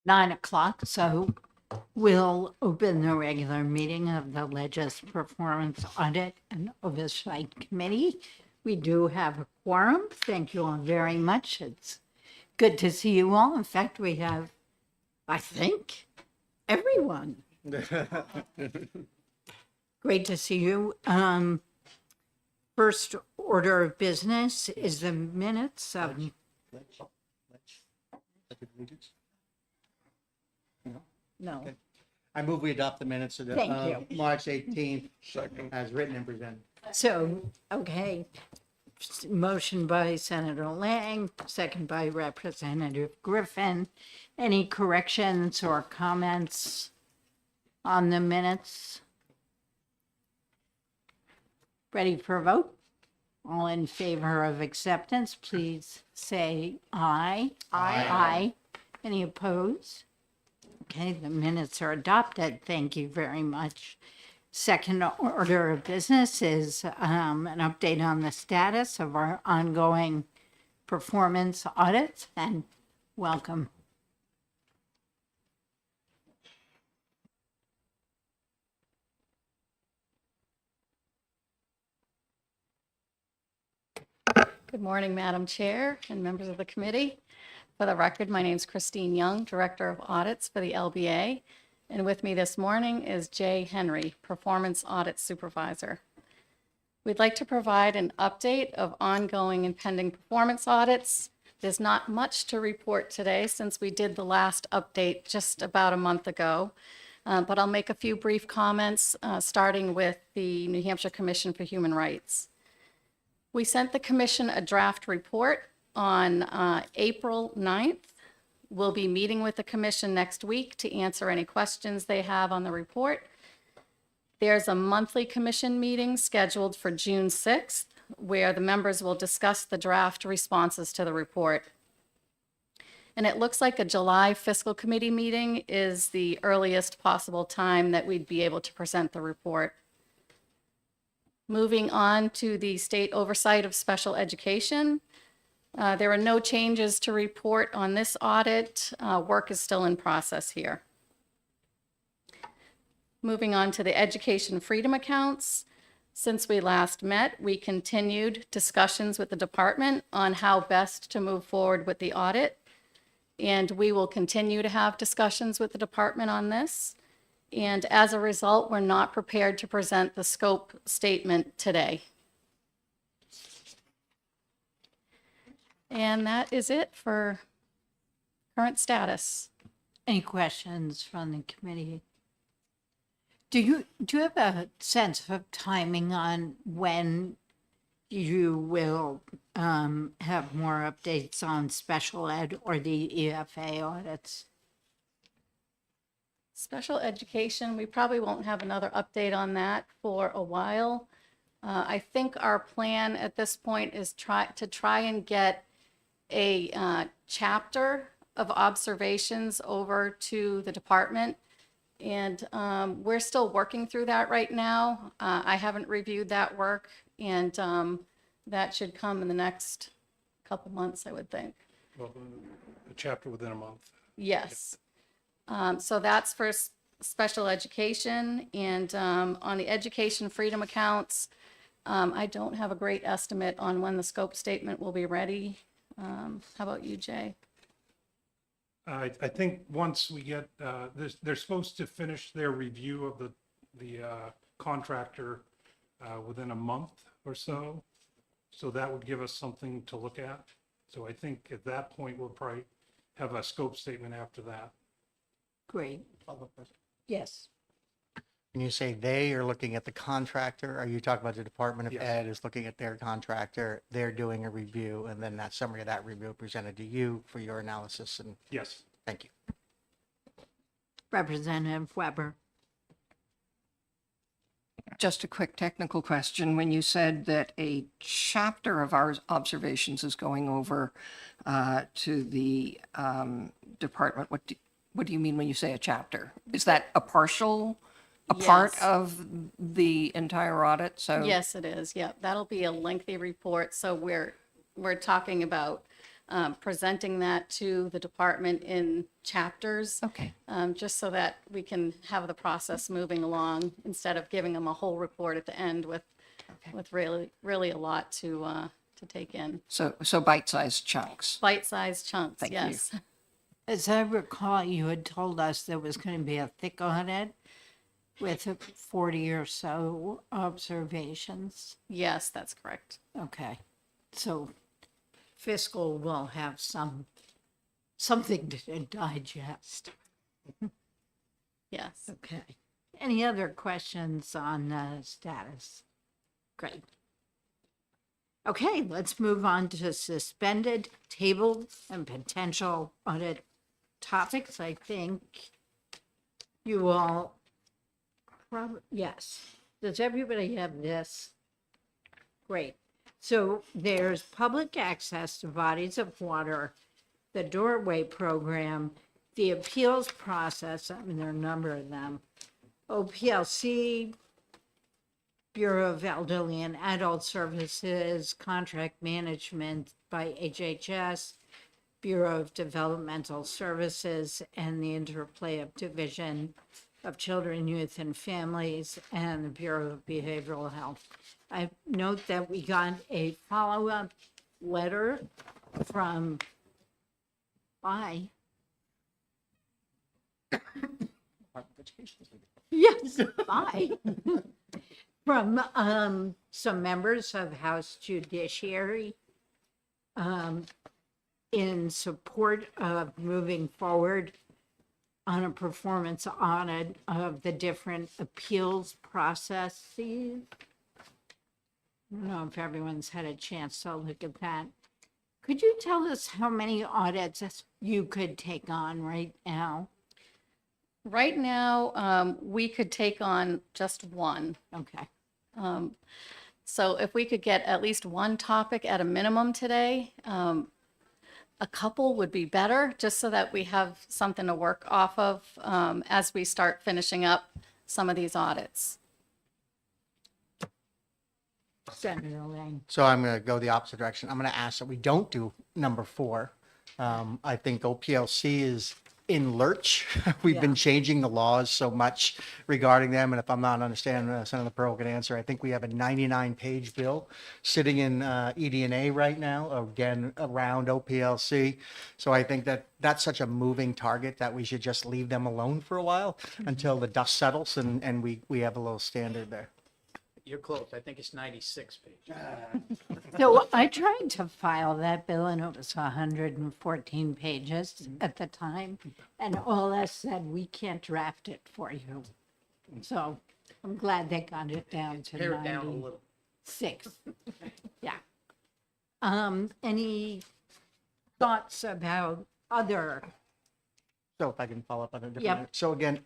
9 o'clock, so we'll open the regular meeting of the Legis Performance Audit and Oversight Committee. We do have a quorum. Thank you all very much. It's good to see you all. In fact, we have, I think, everyone. Great to see you. First order of business is the minutes of, no. Okay. I move we adopt the minutes of Thank you. March 18th as written and presented. So, okay, motion by Senator Lang, second by Representative Griffin. Any corrections or comments on the minutes? Ready for a vote? All in favor of acceptance, please say aye. Aye. Aye. Any opposed? Okay, the minutes are adopted. Thank you very much. Second order of business is an update on the status of our ongoing performance audits, and welcome. Good morning, Madam Chair and members of the committee. For the record, my name is Christine Young, Director of Audits for the LBA. And with me this morning is Jay Henry, Performance Audit Supervisor. We'd like to provide an update of ongoing and pending performance audits. There's not much to report today since we did the last update just about a month ago. But I'll make a few brief comments, starting with the New Hampshire Commission for Human Rights. We sent the commission a draft report on April 9th. We'll be meeting with the commission next week to answer any questions they have on the report. There's a monthly commission meeting scheduled for June 6th, where the members will discuss the draft responses to the report. And it looks like a July fiscal committee meeting is the earliest possible time that we'd be able to present the report. Moving on to the state oversight of special education. There are no changes to report on this audit. Work is still in process here. Moving on to the education freedom accounts. Since we last met, we continued discussions with the department on how best to move forward with the audit. And we will continue to have discussions with the department on this. And as a result, we're not prepared to present the scope statement today. And that is it for current status. Any questions from the committee? Do you have a sense of timing on when you will have more updates on special ed or the EFA audits? Special education, we probably won't have another update on that for a while. I think our plan at this point is to try and get a chapter of observations over to the department. And we're still working through that right now. I haven't reviewed that work, and that should come in the next couple months, I would think. Well, a chapter within a month. Yes. So that's for special education, and on the education freedom accounts, I don't have a great estimate on when the scope statement will be ready. How about you, Jay? I think once we get, they're supposed to finish their review of the contractor within a month or so. So that would give us something to look at. So I think at that point, we'll probably have a scope statement after that. Great. Yes. When you say they are looking at the contractor, are you talking about the Department of Yes. Ed is looking at their contractor, they're doing a review, and then that summary of that review presented to you for your analysis, and Yes. thank you. Representative Weber. Just a quick technical question. When you said that a chapter of our observations is going over to the department, what do you mean when you say a chapter? Is that a part Yes. of the entire audit? So Yes, it is. Yeah, that'll be a lengthy report. So we're talking about presenting that to the department in chapters. Okay. Just so that we can have the process moving along instead of giving them a whole report at the end with really a lot to take in. So bite-sized chunks. Bite-sized chunks, Thank you. yes. As I recall, you had told us there was going to be a thick audit with 40 or so observations. Yes, that's correct. Okay, so fiscal will have something to digest. Yes. Okay. Any other questions on status? Great. Okay, let's move on to suspended, tabled, and potential audit topics. I think you all yes. Does everybody have this? Great. So there's public access to bodies of water, the doorway program, the appeals process, I mean, there are a number of them, OPLC, Bureau of Elderly and Adult Services, contract management by HHS, Bureau of Developmental Services, and the interplay of Division of Children, Youth, and Families, and the Bureau of Behavioral Health. I note that we got a follow-up letter from, yes, from some members of House Judiciary in support of moving forward on a performance audit of the different appeals processes. I don't know if everyone's had a chance to look at that. Could you tell us how many audits you could take on right now? Right now, we could take on just one. Okay. So if we could get at least one topic at a minimum today, a couple would be better, just so that we have something to work off of as we start finishing up some of these audits. Senator Lang. So I'm going to go the opposite direction. I'm going to ask that we don't do number 4. I think OPLC is in lurch. We've been changing the laws so much regarding them. And if I'm not understanding, Senator Pearl can answer. I think we have a 99-page bill sitting in ED&A right now, again, around OPLC. So I think that that's such a moving target that we should just leave them alone for a while until the dust settles and we have a little standard there. You're close. I think it's 96 pages. So I tried to file that bill and it was 114 pages at the time. And OLS said, we can't draft it for you. So I'm glad they got it down to Pare it down a little. 96. Yeah. Any thoughts about other? So if I can follow up on a different. Yep. So again,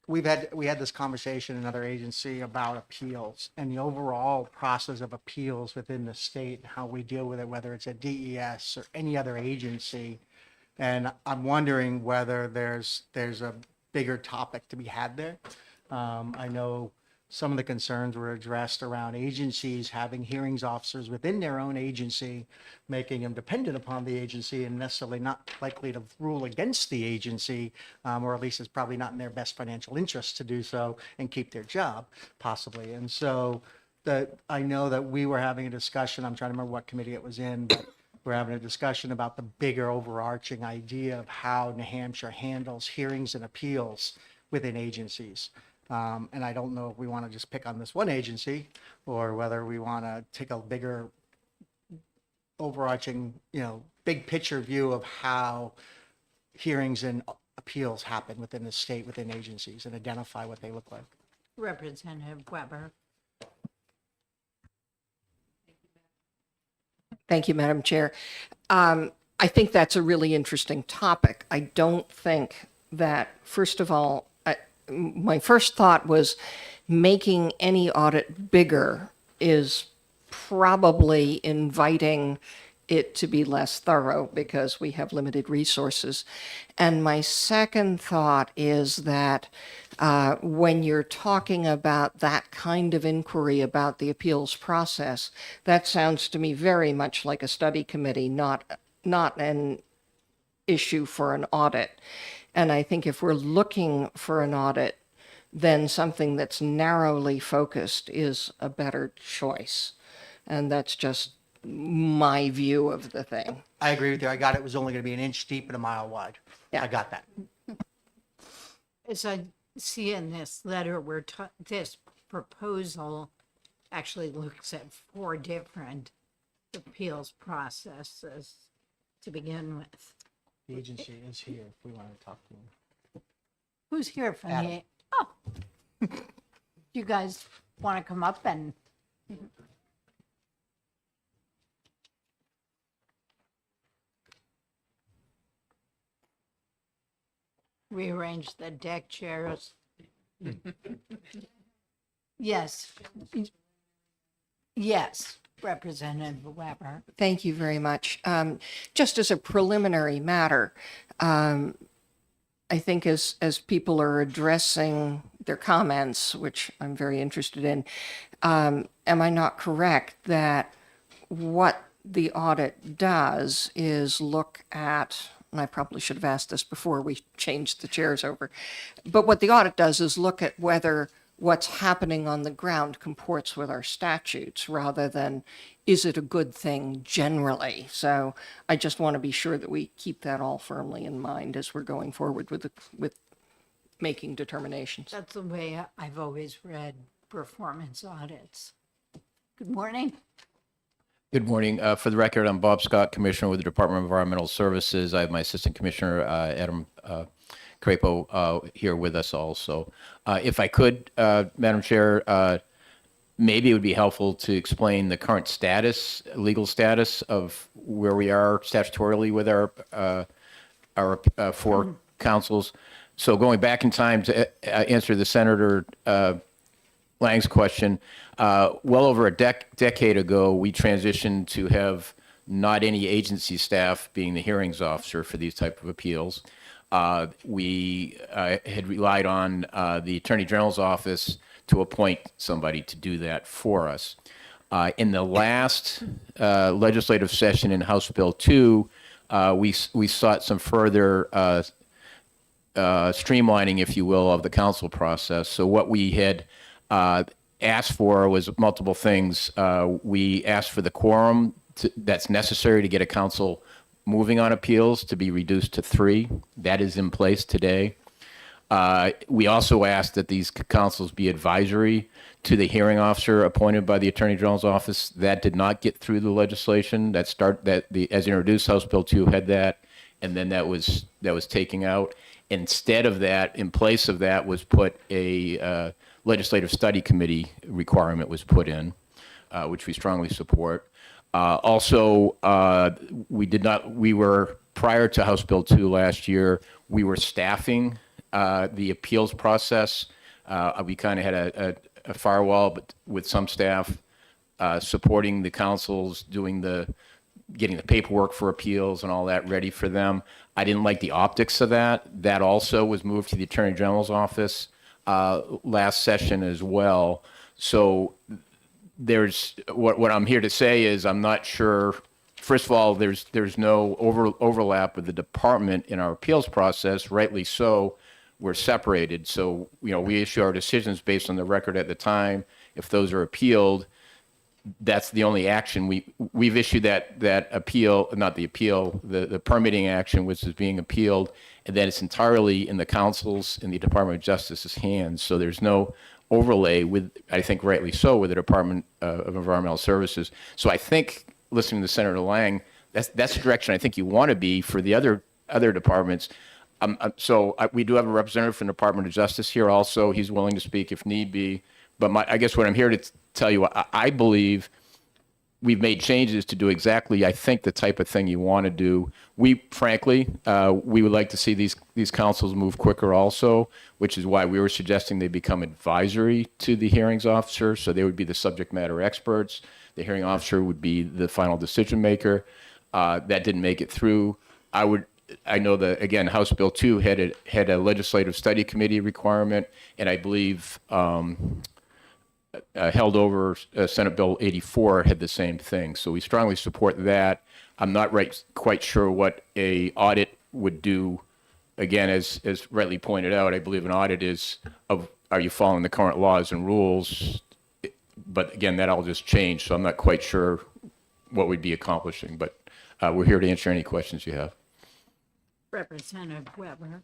we had this conversation in another agency about appeals and the overall process of appeals within the state and how we deal with it, whether it's a DES or any other agency. And I'm wondering whether there's a bigger topic to be had there. I know some of the concerns were addressed around agencies having hearings officers within their own agency, making them dependent upon the agency and necessarily not likely to rule against the agency, or at least it's probably not in their best financial interest to do so and keep their job, possibly. And so I know that we were having a discussion, I'm trying to remember what committee it was in, but we're having a discussion about the bigger overarching idea of how New Hampshire handles hearings and appeals within agencies. And I don't know if we want to just pick on this one agency or whether we want to take a bigger overarching, big picture view of how hearings and appeals happen within the state, within agencies, and identify what they look like. Representative Weber. Thank you, Madam Chair. I think that's a really interesting topic. I don't think that, first of all, my first thought was making any audit bigger is probably inviting it to be less thorough because we have limited resources. And my second thought is that When you're talking about that kind of inquiry about the appeals process, that sounds to me very much like a study committee, not an issue for an audit. And I think if we're looking for an audit, then something that's narrowly focused is a better choice. And that's just my view of the thing. I agree with you. I got it was only going to be an inch deep and a mile wide. Yeah. I got that. As I see in this letter, this proposal actually looks at 4 different appeals processes to begin with. The agency is here if we want to talk to them. Who's here from Adam. the, oh. You guys want to come up and? Rearrange the deck chairs. Yes. Yes, Representative Weber. Thank you very much. Just as a preliminary matter, I think as people are addressing their comments, which I'm very interested in, am I not correct that what the audit does is look at, and I probably should have asked this before we changed the chairs over, but what the audit does is look at whether what's happening on the ground comports with our statutes rather than is it a good thing generally. So I just want to be sure that we keep that all firmly in mind as we're going forward with making determinations. That's the way I've always read performance audits. Good morning. Good morning. For the record, I'm Bob Scott, Commissioner with the Department of Environmental Services. I have my Assistant Commissioner, Adam Crapo, here with us also. If I could, Madam Chair, maybe it would be helpful to explain the current status, legal status of where we are statutorily with our 4 councils. So going back in time to answer the Senator Lang's question, well over a decade ago, we transitioned to have not any agency staff being the hearings officer for these type of appeals. We had relied on the Attorney General's office to appoint somebody to do that for us. In the last legislative session in House Bill 2, we sought some further streamlining, if you will, of the council process. So what we had asked for was multiple things. We asked for the quorum that's necessary to get a council moving on appeals to be reduced to 3. That is in place today. We also asked that these councils be advisory to the hearing officer appointed by the Attorney General's office. That did not get through the legislation. As introduced, House Bill 2 had that, and then that was taken out. Instead of that, in place of that, was put a legislative study committee requirement was put in, which we strongly support. Also, we were, prior to House Bill 2 last year, we were staffing the appeals process. We kind of had a firewall, but with some staff supporting the councils, getting the paperwork for appeals and all that ready for them. I didn't like the optics of that. That also was moved to the Attorney General's office last session as well. So there's what I'm here to say is I'm not sure. First of all, there's no overlap with the department in our appeals process. Rightly so, we're separated. So we issue our decisions based on the record at the time. If those are appealed, that's the only action we've issued that appeal, not the appeal, the permitting action, which is being appealed, and then it's entirely in the council's, in the Department of Justice's hands. So there's no overlay with, I think rightly so, with the Department of Environmental Services. So I think, listening to Senator Lang, that's the direction I think you want to be for the other departments. We do have a representative from the Department of Justice here also. He's willing to speak if need be. But I guess what I'm here to tell you, I believe we've made changes to do exactly, I think, the type of thing you want to do. Frankly, we would like to see these councils move quicker also, which is why we were suggesting they become advisory to the hearings officer. So they would be the subject matter experts. The hearing officer would be the final decision maker. That didn't make it through. I know that, again, House Bill 2 had a legislative study committee requirement, and I believe held over Senate Bill 84 had the same thing. So we strongly support that. I'm not quite sure what a audit would do. Again, as rightly pointed out, I believe an audit is of, are you following the current laws and rules? But again, that all just changed, so I'm not quite sure what we'd be accomplishing, but we're here to answer any questions you have. Representative Weber.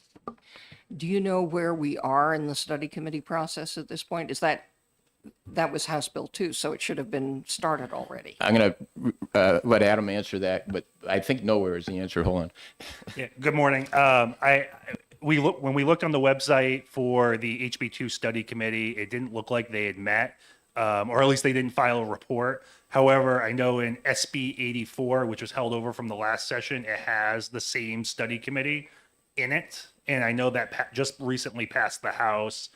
Do you know where we are in the study committee process at this point? Is that was House Bill 2, so it should have been started already. I'm going to let Adam answer that, but I think nowhere is the answer. Hold on. Yeah, good morning. When we looked on the website for the HB2 study committee, it didn't look like they had met, or at least they didn't file a report. However, I know in SB 84, which was held over from the last session, it has the same study committee in it. And I know that just recently passed the House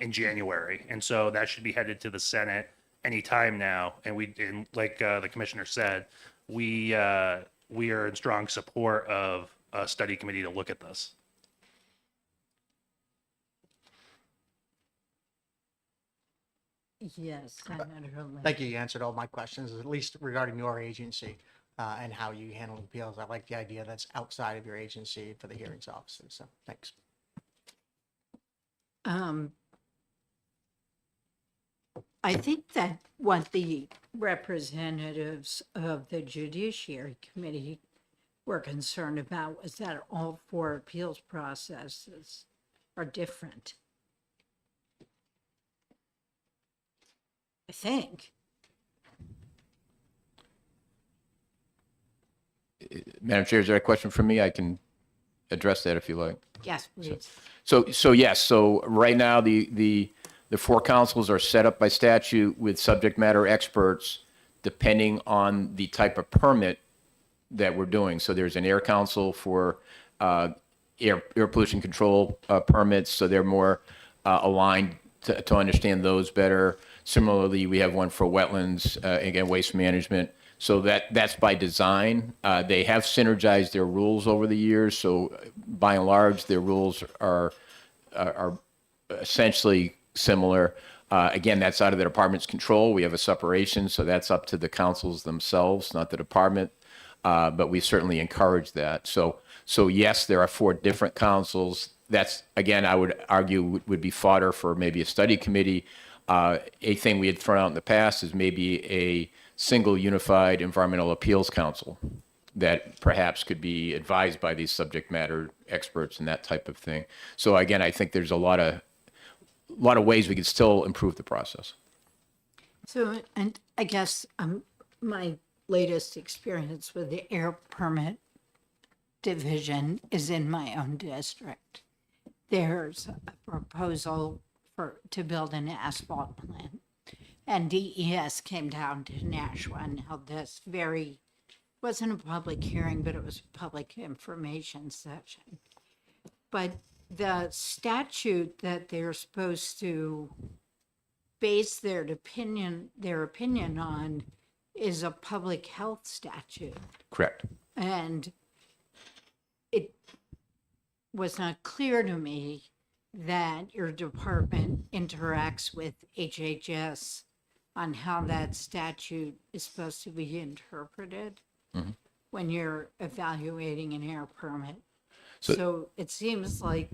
in January. And so that should be headed to the Senate anytime now. And like the commissioner said, we are in strong support of a study committee to look at this. Yes, Senator Lynn. Thank you. You answered all my questions, at least regarding your agency and how you handle appeals. I like the idea that's outside of your agency for the hearings officer. So thanks. I think that what the representatives of the Judiciary Committee were concerned about was that all 4 appeals processes are different. I think. Madam Chair, is there a question for me? I can address that if you like. Yes, please. So yes, so right now the 4 councils are set up by statute with subject matter experts depending on the type of permit that we're doing. So there's an air council for air pollution control permits, so they're more aligned to understand those better. Similarly, we have one for wetlands, again, waste management. So that's by design. They have synergized their rules over the years. So by and large, their rules are essentially similar. Again, that's out of the department's control. We have a separation, so that's up to the councils themselves, not the department. But we certainly encourage that. So yes, there are 4 different councils. That's, again, I would argue would be fodder for maybe a study committee. A thing we had thrown out in the past is maybe a single unified environmental appeals council that perhaps could be advised by these subject matter experts and that type of thing. So again, I think there's a lot of ways we could still improve the process. So, and I guess my latest experience with the air permit division is in my own district. There's a proposal to build an asphalt plant. And DES came down to Nashua and held this wasn't a public hearing, but it was a public information session. But the statute that they're supposed to base their opinion on is a public health statute. Correct. And it was not clear to me that your department interacts with HHS on how that statute is supposed to be interpreted when you're evaluating an air permit. So it seems like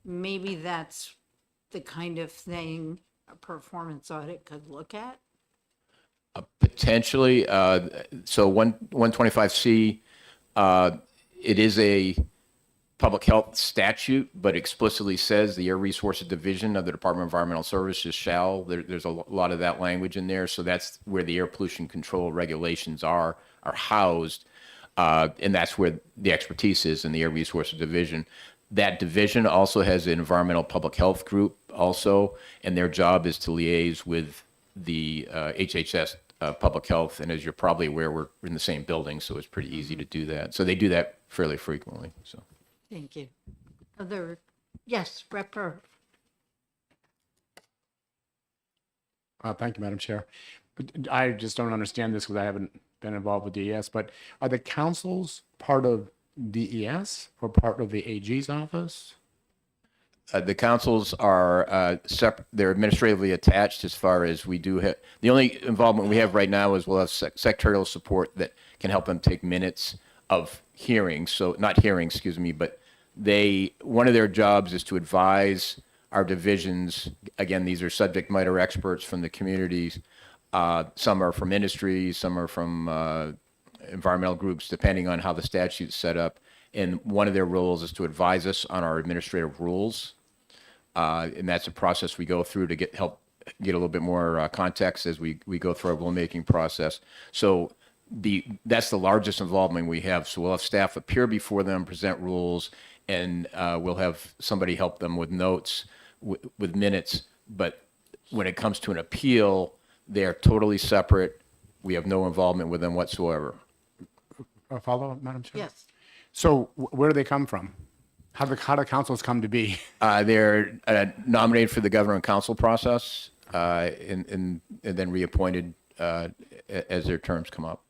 maybe that's the kind of thing a performance audit could look at. Potentially. So 125C, it is a public health statute, but explicitly says the Air Resources Division of the Department of Environmental Services shall. There's a lot of that language in there. So that's where the air pollution control regulations are housed. And that's where the expertise is in the Air Resources Division. That division also has an environmental public health group also, and their job is to liaise with the HHS public health. And as you're probably aware, we're in the same building, so it's pretty easy to do that. So they do that fairly frequently. So. Thank you. Yes, Thank you, Madam Chair. I just don't understand this because I haven't been involved with DES, but are the councils part of DES or part of the AG's office? The councils are separate, they're administratively attached as far as we do have, the only involvement we have right now is we'll have secretarial support that can help them take minutes of hearings, so, not hearings, excuse me, but one of their jobs is to advise our divisions. Again, these are subject matter experts from the communities. Some are from industry, some are from environmental groups, depending on how the statute's set up. And one of their roles is to advise us on our administrative rules. And that's a process we go through to help get a little bit more context as we go through our rulemaking process. So that's the largest involvement we have. So we'll have staff appear before them, present rules, and we'll have somebody help them with notes, with minutes. But when it comes to an appeal, they're totally separate. We have no involvement with them whatsoever. A follow-up, Madam Chair? Yes. So where do they come from? How do councils come to be? They're nominated for the governor and council process, and then reappointed as their terms come up.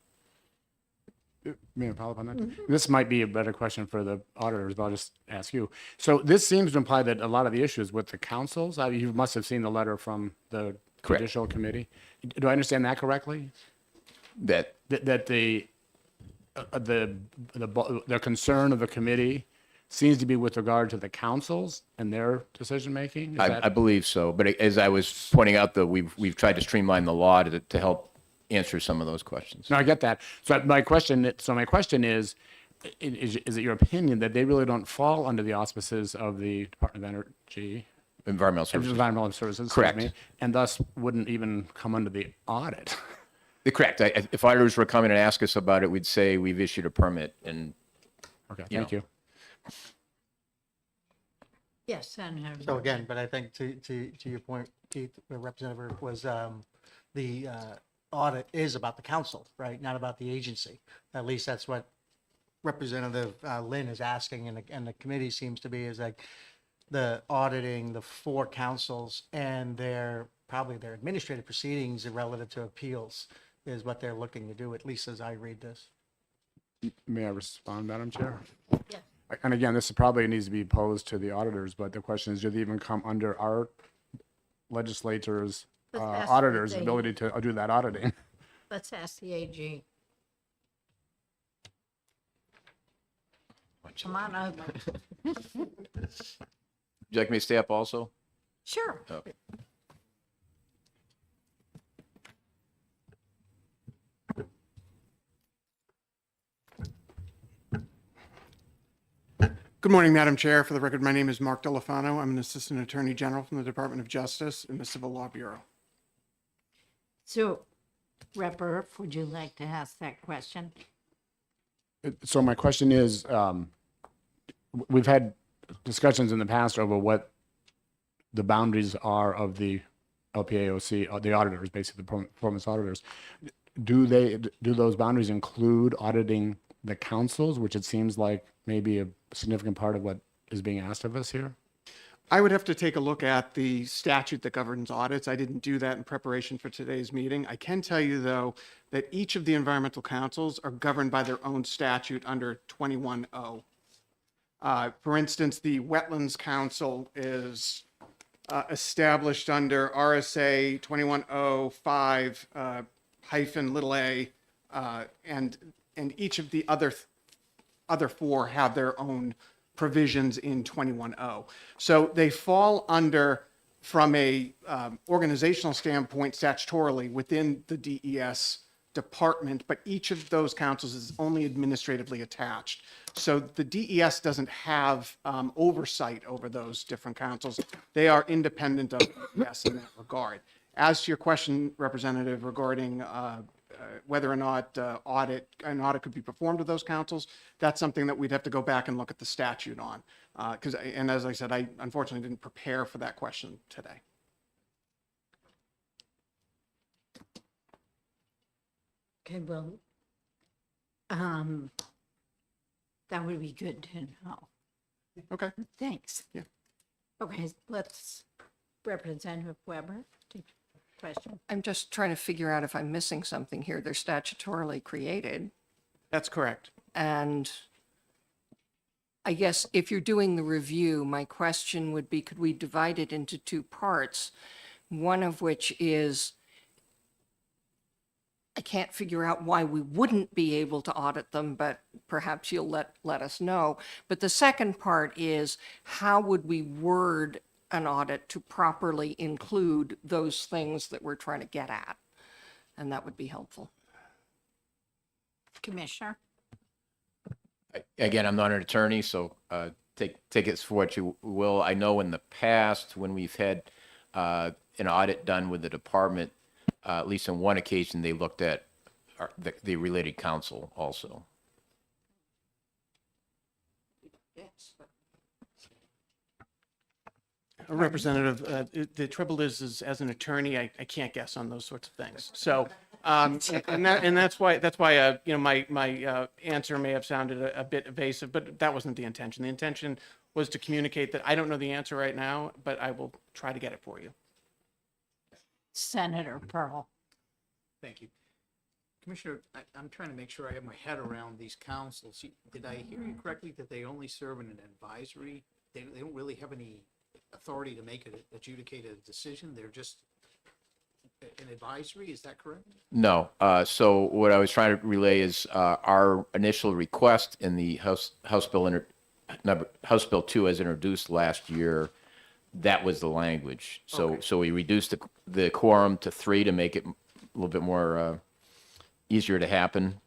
May I follow up on that? This might be a better question for the auditors, but I'll just ask you. So this seems to imply that a lot of the issues with the councils, you must have seen the letter from the Correct. judicial committee. Do I understand that correctly? That That the concern of the committee seems to be with regard to the councils and their decision making? I believe so, but as I was pointing out, though, we've tried to streamline the law to help answer some of those questions. No, I get that. So my question is it your opinion that they really don't fall under the auspices of the Department of Energy, Environmental services. Environmental Services, excuse Correct. me, and thus wouldn't even come under the audit? Correct. If auditors were coming and ask us about it, we'd say we've issued a permit, and Okay, You thank know. you. Yes, Senator. So again, but I think to your point, Keith, the representative, was the audit is about the council, right? Not about the agency. At least that's what Representative Lynn is asking, and the committee seems to be is like the auditing the four councils and probably their administrative proceedings relative to appeals is what they're looking to do, at least as I read this. May I respond, Madam Chair? Yes. And again, this probably needs to be posed to the auditors, but the question is, do they even come under our legislators, Let's ask auditors' the- ability to do that auditing? Let's ask the AG. Come on up. would you like me to stay up also? Sure. Okay. Good morning, Madam Chair. For the record, my name is Mark Delafano. I'm an Assistant Attorney General from the Department of Justice in the Civil Law Bureau. So, Rep. Burf, would you like to ask that question? So my question is, we've had discussions in the past over what the boundaries are of the LPAOC, the auditors, basically the performance auditors. Do those boundaries include auditing the councils, which it seems like maybe a significant part of what is being asked of us here? I would have to take a look at the statute that governs audits. I didn't do that in preparation for today's meeting. I can tell you, though, that each of the environmental councils are governed by their own statute under 21O. For instance, the Wetlands Council is established under RSA 2105 hyphen little a, and each of the other four have their own provisions in 21O. So they fall under, from a organizational standpoint, statutorily within the DES department, but each of those councils is only administratively attached. So the DES doesn't have oversight over those different councils. They are independent of DES in that regard. As to your question, Representative, regarding whether or not an audit could be performed of those councils, that's something that we'd have to go back and look at the statute on. And as I said, I unfortunately didn't prepare for that question today. Okay, well, that would be good to know. Okay. Thanks. Yeah. Okay, let's, Representative Weber, take the question. I'm just trying to figure out if I'm missing something here. They're statutorily created, That's correct. and I guess if you're doing the review, my question would be, could we divide it into two parts? One of which is, I can't figure out why we wouldn't be able to audit them, but perhaps you'll let us know. But the second part is, how would we word an audit to properly include those things that we're trying to get at? And that would be helpful. Commissioner? Again, I'm not an attorney, so take it for what you will. I know in the past, when we've had an audit done with the department, at least on one occasion, they looked at the related counsel also. Representative, the trouble is as an attorney, I can't guess on those sorts of things. So, and that's why, you know, my answer may have sounded a bit evasive, but that wasn't the intention. The intention was to communicate that I don't know the answer right now, but I will try to get it for you. Senator Pearl? Thank you. Commissioner, I'm trying to make sure I have my head around these councils. Did I hear you correctly that they only serve in an advisory? They don't really have any authority to make adjudicate a decision? They're just an advisory, is that correct? No. So what I was trying to relay is our initial request in the House Bill 2 as introduced last year. That was the language. So Okay. so we reduced the quorum to 3 to make it a little bit more easier to happen,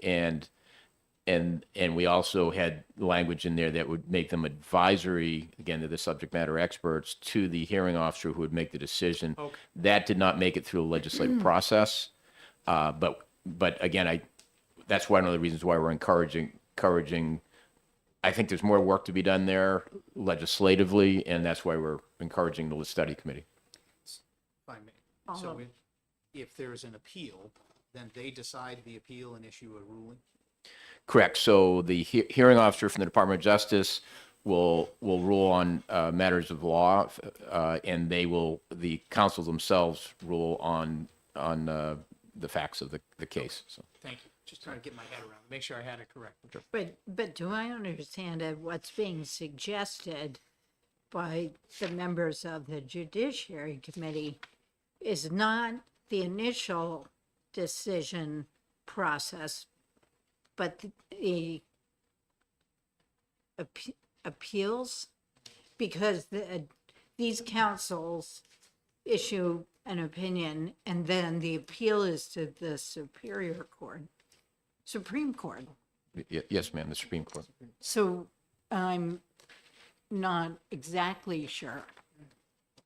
and we also had language in there that would make them advisory, again, to the subject matter experts, to the hearing officer who would make the decision. Okay. That did not make it through the legislative process, but again, that's one of the reasons why we're encouraging. I think there's more work to be done there legislatively, and that's why we're encouraging the study committee. If I may. So if there's an appeal, then they decide the appeal and issue a ruling? Correct. So the hearing officer from the Department of Justice will rule on matters of law, and the council themselves rule on the facts of the case. So. Thank you. Just trying to get my head around, make sure I had it correct. But do I understand that what's being suggested by the members of the Judiciary Committee is not the initial decision process, but the appeals? Because these councils issue an opinion, and then the appeal is to the Supreme Court. Yes, ma'am, the Supreme Court. So I'm not exactly sure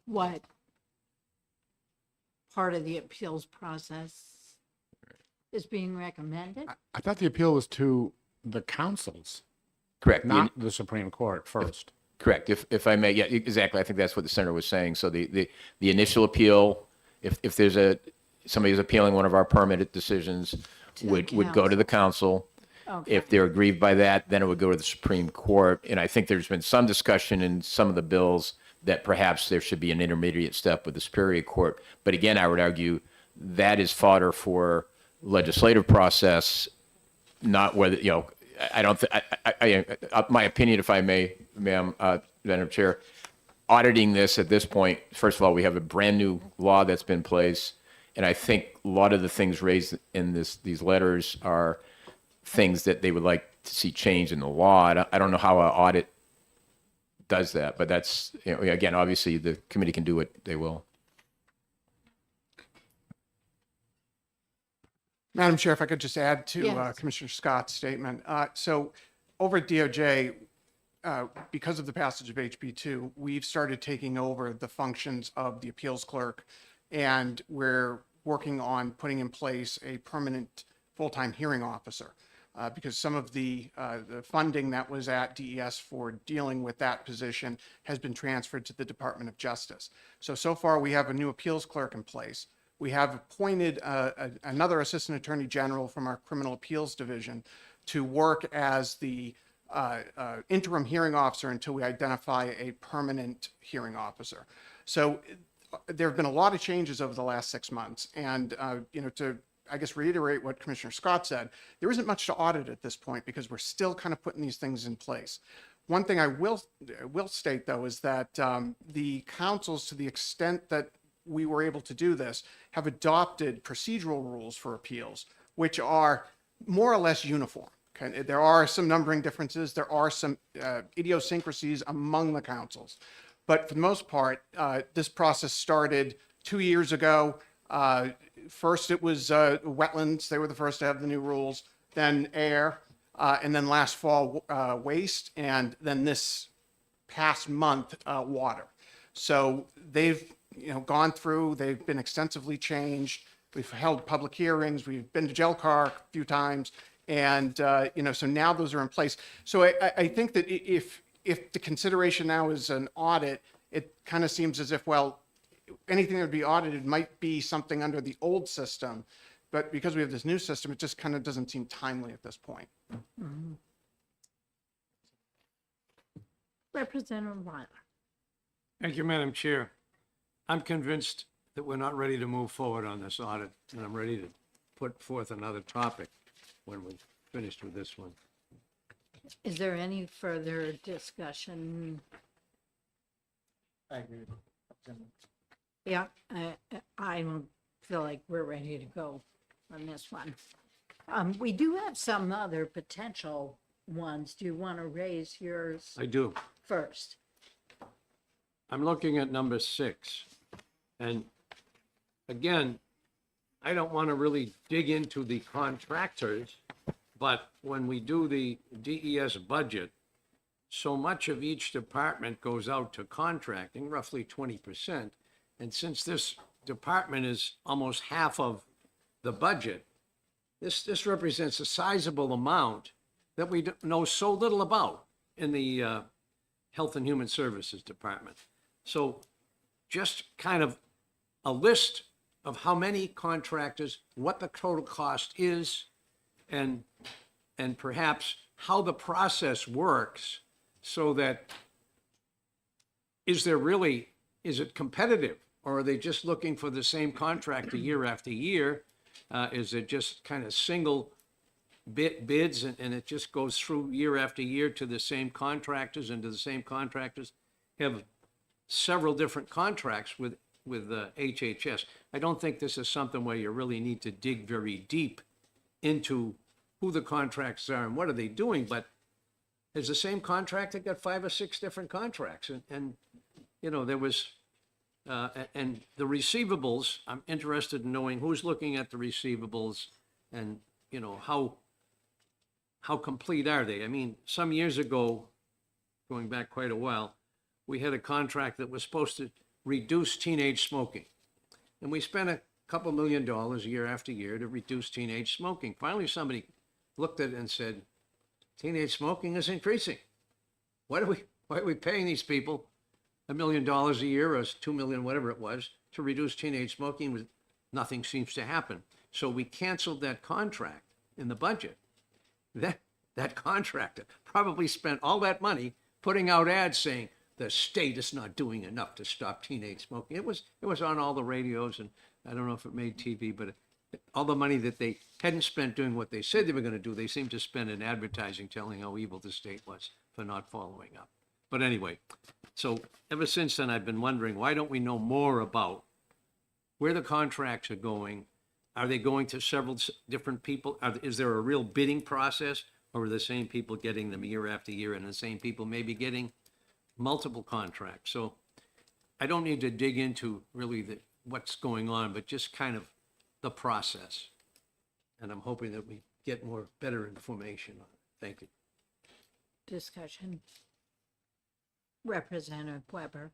what part of the appeals process is being recommended. I thought the appeal was to the councils, Correct. not the Supreme Court first. Correct. If I may, yeah, exactly. I think that's what the senator was saying. So the initial appeal, if there's somebody who's appealing one of our permitted decisions, would go to the council. Okay. If they're aggrieved by that, then it would go to the Supreme Court. And I think there's been some discussion in some of the bills that perhaps there should be an intermediate step with the Superior Court. But again, I would argue that is fodder for legislative process, not whether, I don't my opinion, if I may, ma'am, Madam Chair, auditing this at this point, first of all, we have a brand new law that's been in place. And I think a lot of the things raised in these letters are things that they would like to see change in the law. I don't know how an audit does that, but that's, again, obviously the committee can do it, they will. Madam Chair, if I could just add to Yes. Commissioner Scott's statement. So over at DOJ, because of the passage of HB2, we've started taking over the functions of the appeals clerk, and we're working on putting in place a permanent full-time hearing officer. Because some of the funding that was at DES for dealing with that position has been transferred to the Department of Justice. So far, we have a new appeals clerk in place. We have appointed another assistant attorney general from our criminal appeals division to work as the interim hearing officer until we identify a permanent hearing officer. So there have been a lot of changes over the last 6 months, and to I guess, reiterate what Commissioner Scott said. There isn't much to audit at this point because we're still kind of putting these things in place. One thing I will state, though, is that the councils, to the extent that we were able to do this, have adopted procedural rules for appeals, which are more or less uniform. Okay? There are some numbering differences. There are some idiosyncrasies among the councils. But for the most part, this process started 2 years ago. First, it was wetlands. They were the first to have the new rules. Then air, and then last fall, waste, and then this past month, water. So they've gone through. They've been extensively changed. We've held public hearings. We've been to Jelcar a few times, and so now those are in place. So I think that if the consideration now is an audit, it kind of seems as if, well, anything that would be audited might be something under the old system, but because we have this new system, it just kind of doesn't seem timely at this point. Representative Weiler. Thank you, Madam Chair. I'm convinced that we're not ready to move forward on this audit, and I'm ready to put forth another topic when we're finished with this one. Is there any further discussion? I agree. Yeah, I don't feel like we're ready to go on this one. We do have some other potential ones. Do you want to raise yours I do. first? I'm looking at number 6. And again, I don't want to really dig into the contractors, but when we do the DES budget, so much of each department goes out to contracting, roughly 20%. And since this department is almost half of the budget, this represents a sizable amount that we know so little about in the Health and Human Services Department. So just kind of a list of how many contractors, what the total cost is, and perhaps how the process works, so that is it competitive, or are they just looking for the same contractor year after year? Is it just kind of single bids and it just goes through year after year to the same contractors, and do the same contractors have several different contracts with HHS? I don't think this is something where you really need to dig very deep into who the contracts are and what are they doing, but has the same contractor got 5 or 6 different contracts? And there was, and the receivables, I'm interested in knowing who's looking at the receivables, and, how complete are they? I mean, some years ago, going back quite a while, we had a contract that was supposed to reduce teenage smoking. And we spent a couple $1 million year after year to reduce teenage smoking. Finally, somebody looked at it and said, teenage smoking is increasing. Why are we paying these people $1 million a year or $2 million, whatever it was, to reduce teenage smoking? Nothing seems to happen. So we canceled that contract in the budget. That contractor probably spent all that money putting out ads saying the state is not doing enough to stop teenage smoking. It was on all the radios, and I don't know if it made TV, but all the money that they hadn't spent doing what they said they were going to do, they seemed to spend in advertising telling how evil the state was for not following up. But anyway, so ever since then, I've been wondering, why don't we know more about where the contracts are going? Are they going to several different people? Is there a real bidding process, or are the same people getting them year after year, and the same people maybe getting multiple contracts? So I don't need to dig into really what's going on, but just kind of the process. And I'm hoping that we get better information on it. Thank you. Discussion. Representative Weber.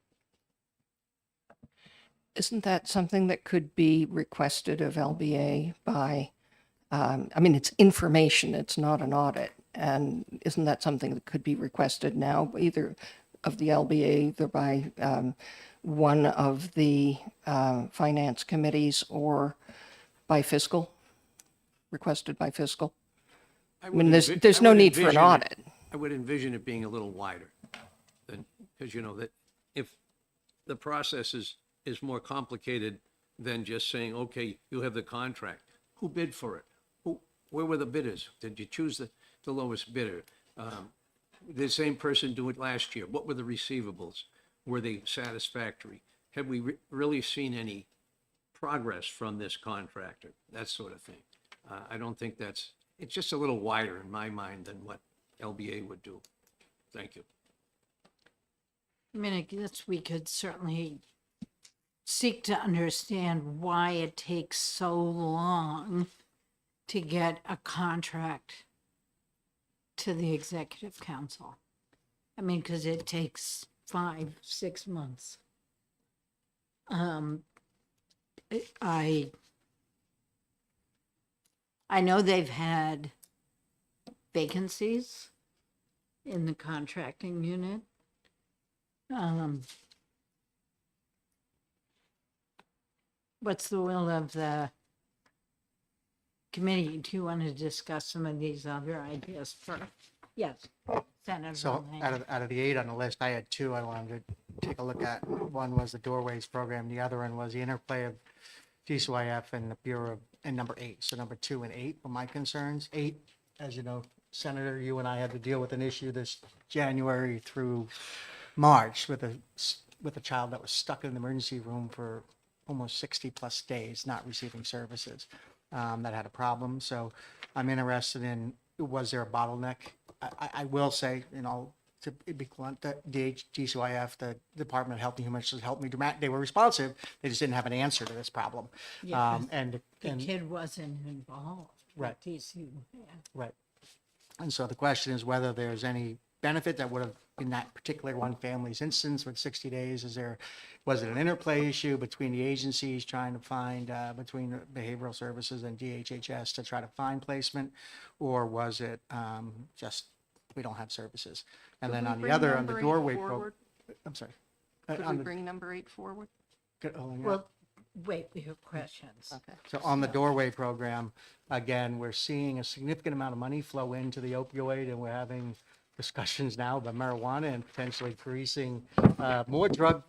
Isn't that something that could be requested of LBA by, it's information, it's not an audit. And isn't that something that could be requested now, either of the LBA, either by one of the finance committees or by fiscal, requested by fiscal? There's no need for an audit. I would envision it being a little wider, because that if the process is more complicated than just saying, okay, you have the contract. Who bid for it? Where were the bidders? Did you choose the lowest bidder? Did the same person do it last year? What were the receivables? Were they satisfactory? Have we really seen any progress from this contractor? That sort of thing. I don't think it's just a little wider in my mind than what LBA would do. Thank you. I mean, I guess we could certainly seek to understand why it takes so long to get a contract to the executive council. I mean, because it takes 5-6 months. I know they've had vacancies in the contracting unit. What's the will of the committee? Do you want to discuss some of these other ideas first? Yes, Senator. So Lane. out of the 8 on the list, I had 2 I wanted to take a look at. One was the Doorways program. The other one was the interplay of DCYF and the Bureau and number 8. So number 2 and 8 were my concerns. 8, as you know, Senator, you and I had to deal with an issue this January through March with a child that was stuck in the emergency room for almost 60 plus days, not receiving services, that had a problem. So I'm interested in, was there a bottleneck? I will say, you know, to be blunt, that DCYF, the Department of Health and Human Services, helped me dramatic. They were responsive. They just didn't have an answer to this problem. Yeah, And the kid wasn't involved. Right. TCU, yeah. Right. And so the question is whether there's any benefit that would have, in that particular one family's instance with 60 days, was it an interplay issue between the agencies trying to find, between behavioral services and DHHS to try to find placement? Or was it just, we don't have services? And then on the other, on the doorway, I'm sorry. Could On we the- bring number 8 forward? oh, yeah. Well, wait, we have questions. Okay. So on the doorway program, again, we're seeing a significant amount of money flow into the opioid, and we're having discussions now about marijuana and potentially increasing more drug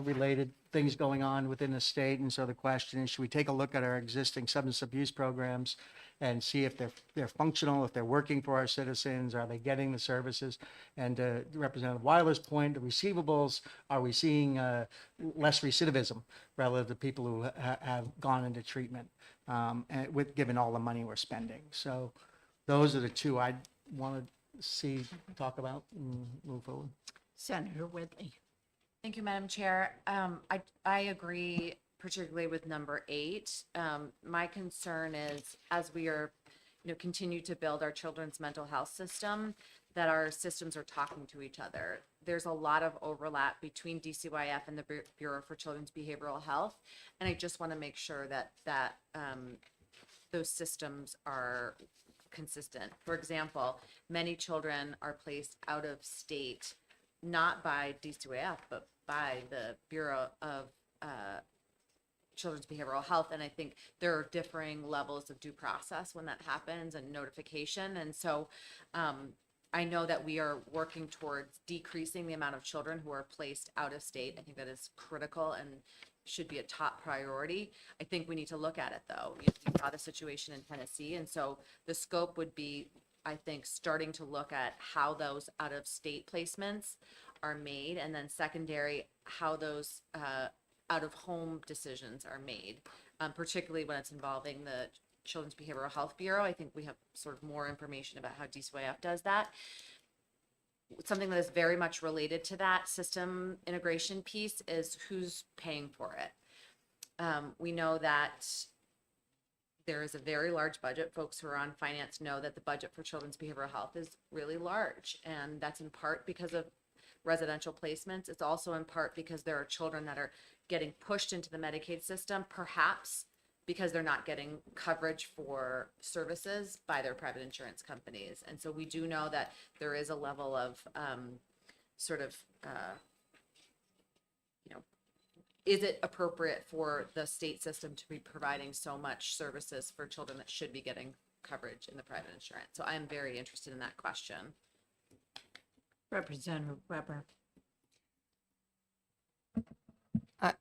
related things going on within the state. And so the question is, should we take a look at our existing substance abuse programs and see if they're functional, if they're working for our citizens, are they getting the services? And to Representative Weiler's point, the receivables, are we seeing less recidivism relative to people who have gone into treatment, and given all the money we're spending? So those are the 2 I want to see, talk about, and move forward. Senator Whitley. Thank you, Madam Chair. I agree particularly with number 8. My concern is, as we are, continue to build our children's mental health system, that our systems are talking to each other. There's a lot of overlap between DCYF and the Bureau for Children's Behavioral Health, and I just want to make sure that those systems are consistent. For example, many children are placed out of state, not by DCYF, but by the Bureau of Children's Behavioral Health. And I think there are differing levels of due process when that happens and notification. And so I know that we are working towards decreasing the amount of children who are placed out of state. I think that is critical and should be a top priority. I think we need to look at it though. We saw the situation in Tennessee. And so the scope would be, I think, starting to look at how those out of state placements are made, and then secondary, how those out of home decisions are made, particularly when it's involving the Children's Behavioral Health Bureau. I think we have sort of more information about how DCYF does that. Something that is very much related to that system integration piece is who's paying for it. We know that there is a very large budget. Folks who are on finance know that the budget for children's behavioral health is really large, and that's in part because of residential placements. It's also in part because there are children that are getting pushed into the Medicaid system, perhaps because they're not getting coverage for services by their private insurance companies. And so we do know that there is a level of is it appropriate for the state system to be providing so much services for children that should be getting coverage in the private insurance? So I'm very interested in that question. Representative Weber.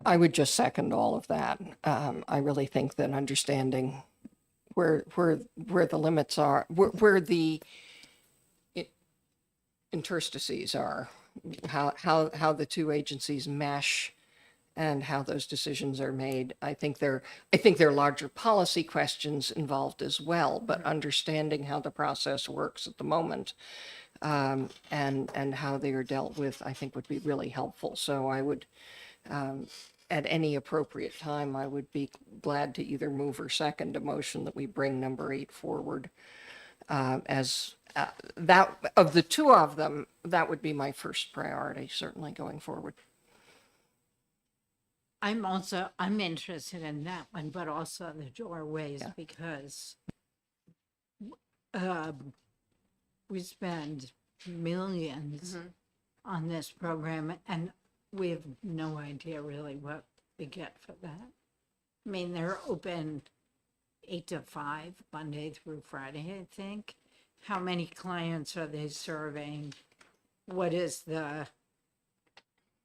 I would just second all of that. I really think that understanding where the limits are, where the interstices are, how the two agencies mesh and how those decisions are made. I think there are larger policy questions involved as well, but understanding how the process works at the moment, and how they are dealt with, I think would be really helpful. So I would, at any appropriate time, I would be glad to either move or second a motion that we bring number 8 forward. As that, of the two of them, that would be my first priority, certainly going forward. I'm interested in that one, but also the doorways, Yeah. because we spend millions on this program, and we have no idea really what we get for that. I mean, they're open 8 to 5, Monday through Friday, I think. How many clients are they serving? What is the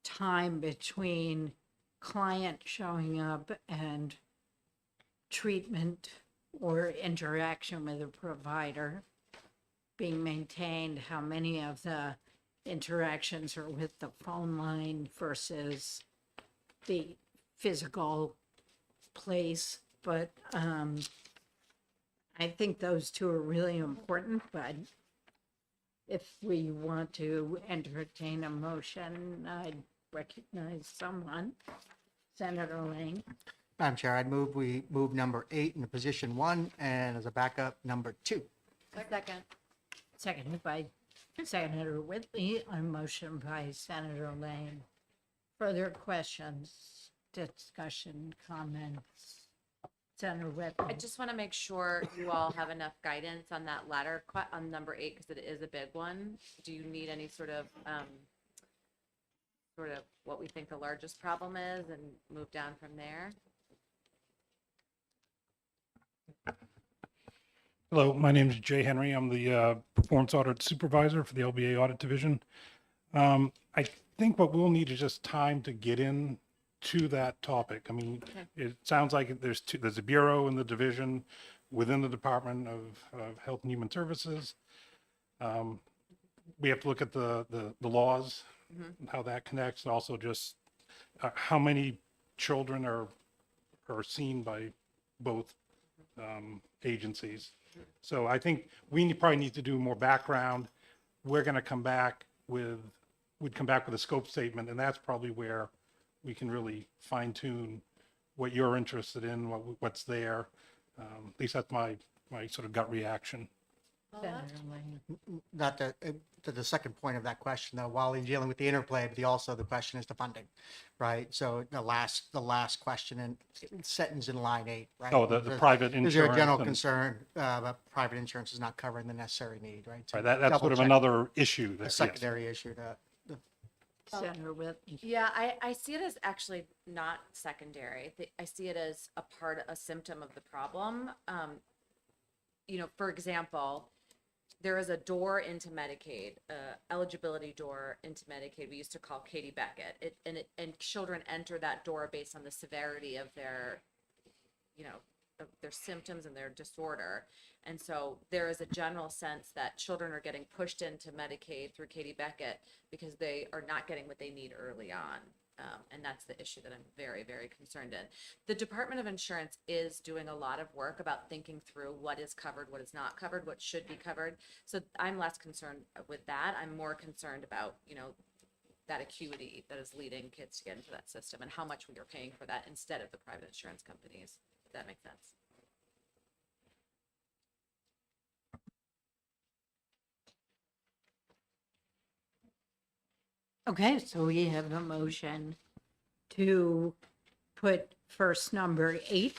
time between client showing up and treatment or interaction with a provider being maintained? How many of the interactions are with the phone line versus the physical place? But I think those two are really important, but if we want to entertain a motion, I'd recognize someone. Senator Lane. Madam Chair, I'd move we move number 8 into position 1 and as a backup, number 2. Second. Seconded by Senator Whitley, on motion by Senator Lane. Further questions, discussion, comments? Senator Whitley. I just want to make sure you all have enough guidance on that latter on number 8, because it is a big one. Do you need any sort of what we think the largest problem is and move down from there? Hello, my name is Jay Henry. I'm the Performance Audit Supervisor for the LBA Audit Division. I think what we'll need is just time to get in to that topic. I mean, it sounds like there's a bureau in the division within the Department of Health and Human Services. We have to look at the laws, and how that connects. Also, just how many children are seen by both agencies. So I think we probably need to do more background. We're going to come back with a scope statement, and that's probably where we can really fine tune what you're interested in, what's there. At least that's my sort of gut reaction. Senator Lane. Not to the second point of that question, though, while in dealing with the interplay, but also the question is the funding, right? So the last question in sentence in line 8, right? Oh, the private insurance. Is there a general and- concern that private insurance is not covering the necessary need, right? So Right, that's sort of double-check another issue. A That, yes. secondary issue to Senator Whitley. Yeah, I see it as actually not secondary. I see it as a symptom of the problem. For example, there is a door into Medicaid, eligibility door into Medicaid. We used to call Katie Beckett. And children enter that door based on the severity of their, of their symptoms and their disorder. And so there is a general sense that children are getting pushed into Medicaid through Katie Beckett because they are not getting what they need early on. And that's the issue that I'm very, very concerned in. The Department of Insurance is doing a lot of work about thinking through what is covered, what is not covered, what should be covered. So I'm less concerned with that. I'm more concerned about, that acuity that is leading kids to get into that system and how much we are paying for that instead of the private insurance companies. If that makes sense. Okay, so we have a motion to put first number 8,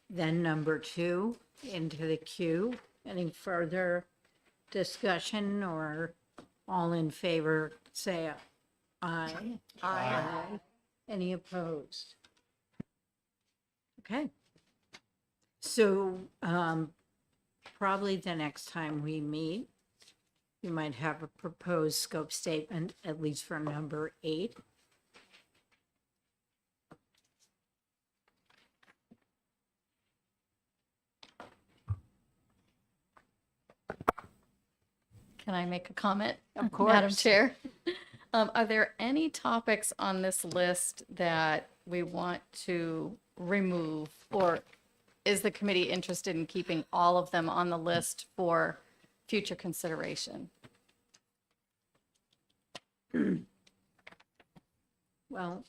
then number 2 into the queue. Any further discussion, or all in favor, say aye. Aye. Any opposed? Okay. So probably the next time we meet, you might have a proposed scope statement, at least for number 8. Can I make a comment? Of Madam course. Chair. Are there any topics on this list that we want to remove? Or is the committee interested in keeping all of them on the list for future consideration? Well,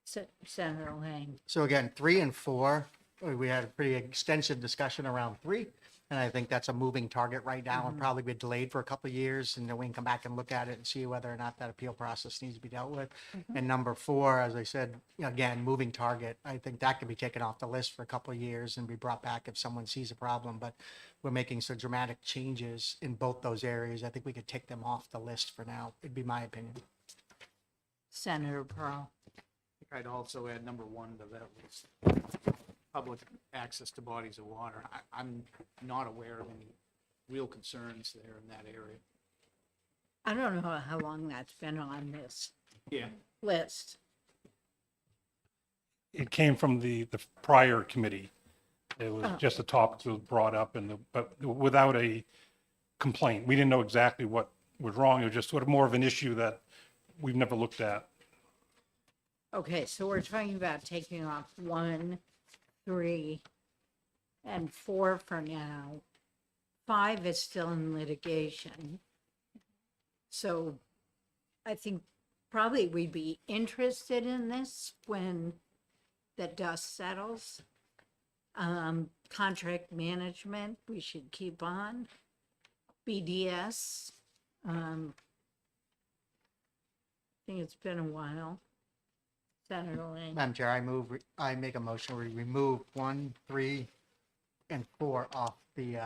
Senator Lang. So again, 3 and 4, we had a pretty extensive discussion around 3. And I think that's a moving target right now and probably be delayed for a couple of years. And then we can come back and look at it and see whether or not that appeal process needs to be dealt with. And number 4, as I said, again, moving target. I think that could be taken off the list for a couple of years and be brought back if someone sees a problem. But we're making some dramatic changes in both those areas. I think we could take them off the list for now. It'd be my opinion. Senator Pearl. I'd also add number 1 to that list. Public access to bodies of water. I'm not aware of any real concerns there in that area. I don't know how long that's been on this Yeah. list. It came from the prior committee. It was just a topic that was brought up but without a complaint. We didn't know exactly what was wrong. It was just sort of more of an issue that we've never looked at. Okay, so we're talking about taking off 1, 3, and 4 for now. 5 is still in litigation. So I think probably we'd be interested in this when the dust settles. Contract management, we should keep on. BDS, I think it's been a while. Senator Lang. Madam Chair, I make a motion, we remove 1, 3, and 4 off the,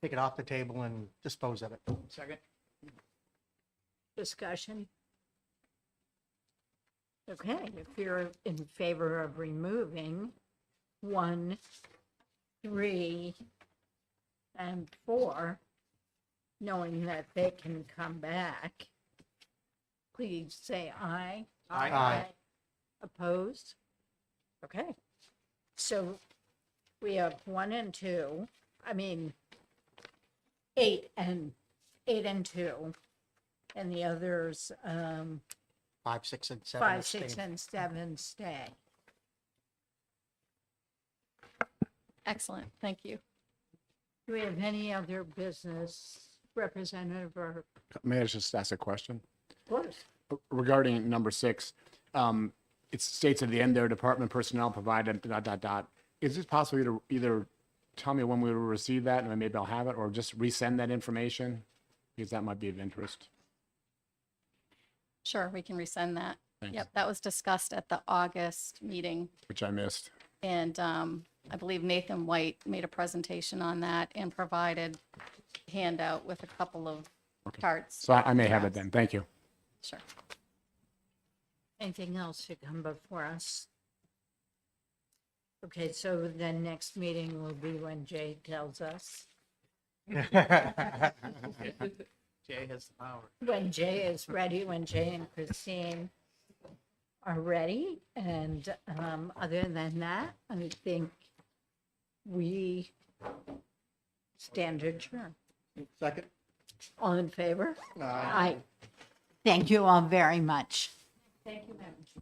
take it off the table and dispose of it. Second? Discussion? Okay, if you're in favor of removing 1, 3, and 4, knowing that they can come back, please say aye. Aye. Opposed? Okay. So we have 1 and 2, 8 and 2, and the others, 5, 6, and 7. 5, 6, abstain. and 7 stay. Excellent, thank you. Do we have any other business representative or? May I just ask a question? Of course. Regarding number 6, it states at the end there, department personnel provided, ... Is it possible to either tell me when we will receive that and maybe I'll have it, or just resend that information? Because that might be of interest. Sure, we can resend that. Thanks. Yep, that was discussed at the August meeting. Which I missed. And I believe Nathan White made a presentation on that and provided a handout with a couple of charts. So I may have it then. Thank you. Sure. Anything else to come before us? Okay, so the next meeting will be when Jay tells us. Jay has the power. When Jay is ready, when Jay and Christine are ready. And other than that, I think we stand adjourned. Second? All in favor? Aye. Thank you all very much. Thank you, Madam Chair.